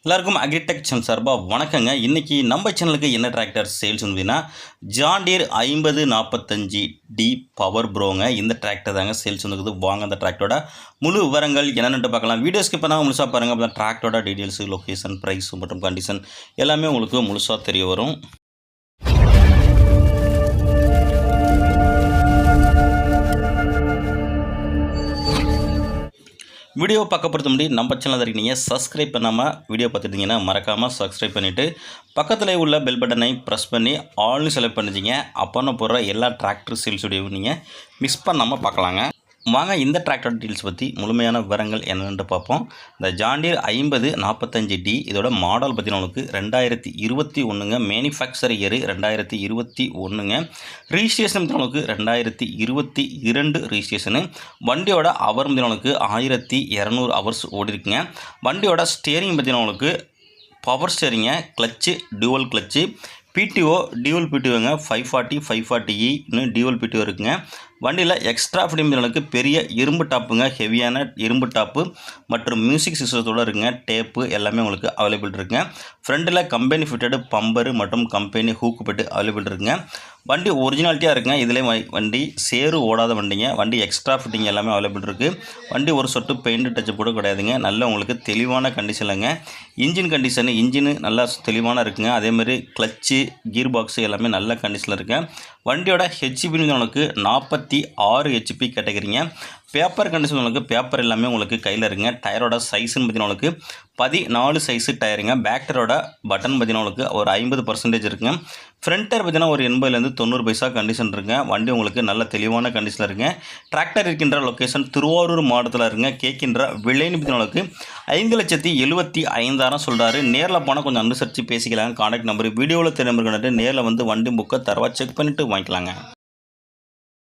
எல்லாருக்கும் agritech channel சார்பாக வணக்கங்க. இன்றைக்கி நம்ம சேனலுக்கு என்ன டிராக்டர் சேல்ஸ் வந்துன்னா ஜான் டீர் 5045D பவர் ப்ரோங்க. இந்த டிராக்டர் தாங்க சேல்ஸ் வந்துருக்குது. வாங்க அந்த டிராக்டரோட முழு விவரங்கள் என்னென்னு பார்க்கலாம். வீடியோ ஸ்கிப் பண்ணாமல் முழுசாக பாருங்கள். அப்போ தான் டிராக்டரோட டீட்டெயில்ஸு, லொக்கேஷன், ப்ரைஸ் மற்றும் கண்டிஷன் எல்லாமே உங்களுக்கு முழுசாக தெரிய வரும். வீடியோ பார்க்க பொறுத்த முடியும் நம்ம சேனல் இருக்கீங்க. சப்ஸ்கிரைப் பண்ணாமல் வீடியோ பார்த்துட்டிங்கன்னா மறக்காமல் சப்ஸ்கிரைப் பண்ணிவிட்டு பக்கத்தில் உள்ள பெல் பட்டனை ப்ரெஸ் பண்ணி ஆல்னு செலக்ட் பண்ணிச்சிங்க. அப்போ நான் போடுற எல்லா டிராக்டர் சேல்ஸ் வீடியோவும் நீங்கள் மிஸ் பண்ணாமல் பார்க்கலாங்க. வாங்க இந்த டிராக்டர் டீல்ஸ் பற்றி முழுமையான விவரங்கள் என்னென்னு பார்ப்போம். இந்த ஜான் டீர் 5045D இதோட மாடல் பற்றி உங்களுக்கு 2021ங்க. மேனுஃபேக்சர் இயர் 2021ங்க. ரிஜிஸ்ட்ரேஷன் உங்களுக்கு 2022 ரிஜிஸ்ட்ரேஷனு. வண்டியோட அவர் உங்களுக்கு 1200 ஹவர்ஸ் ஓடி இருக்குங்க. வண்டியோட ஸ்டேரிங் பார்த்தீங்கன்னா உங்களுக்கு பவர் ஸ்டேரிங்க, clutch dual clutch, PTO dual பிடிஓங்க. 540 540E இன்னும் டியூவல் பிடிஓ இருக்குங்க. வண்டியில் எக்ஸ்ட்ரா ஃபிட்டிங்களுக்கு பெரிய இரும்பு டாப்புங்க, ஹெவியான இரும்பு டாப்பு மற்றும் மியூசிக் சிஸ்டத்தோடு இருக்குங்க. டேப்பு எல்லாமே உங்களுக்கு அவைலபிள் இருக்குங்க. ஃப்ரண்டில் கம்பெனி ஃபிட்டடு பம்பரு மற்றும் கம்பெனி ஹூக்கு பெட்டு அவைலபிள் இருக்குங்க. வண்டி ஒரிஜினாலிட்டியாக இருக்குங்க. இதிலே வண்டி சேரு ஓடாத வண்டிங்க. வண்டி எக்ஸ்ட்ரா ஃபிட்டிங் எல்லாமே அவைலபிள் இருக்குது. வண்டி ஒரு சொட்டு பெயிண்ட் டச்சு கூட கிடையாதுங்க. நல்ல உங்களுக்கு தெளிவான கண்டிஷனில்ங்க. இன்ஜின் கண்டிஷனு நல்லா தெளிவான இருக்குங்க. அதேமாதிரி கிளச்சு, கீர் பாக்ஸு எல்லாமே நல்ல கண்டிஷனில் இருக்குங்க. வண்டியோட ஹெச்பி உங்களுக்கு 46 HP கேட்டகரிங்க. பேப்பர் கண்டிஷன் உங்களுக்கு பேப்பர் எல்லாமே உங்களுக்கு கையில் இருக்குங்க. டயரோட சைஸுன்னு பார்த்தீங்கன்னா உங்களுக்கு 14 சைஸு டயருங்க. பேக் டயரோட பட்டன் பார்த்தீங்கன்னா உங்களுக்கு ஒரு 50% இருக்குங்க. ஃப்ரண்ட் டயர் பார்த்தீங்கன்னா ஒரு 80-90 பைசா கண்டிஷன் இருக்குங்க. வண்டி உங்களுக்கு நல்ல தெளிவான கண்டிஷனில் இருக்குங்க. டிராக்டர் இருக்கின்ற லொக்கேஷன் திருவாரூர் மாவட்டத்தில் இருக்குங்க. கேட்கின்ற விலைன்னு பார்த்தீங்கன்னா உங்களுக்கு 5,75,000 சொல்கிறாரு. நேரில் போனால் கொஞ்சம் அனுசரித்து பேசிக்கலாங்க. கான்டாக்ட் நம்பர் வீடியோவில் தெரிஞ்சு நேரில் வந்து வண்டி புக்கை தரவா செக் பண்ணிவிட்டு வாங்கிக்கலாங்க.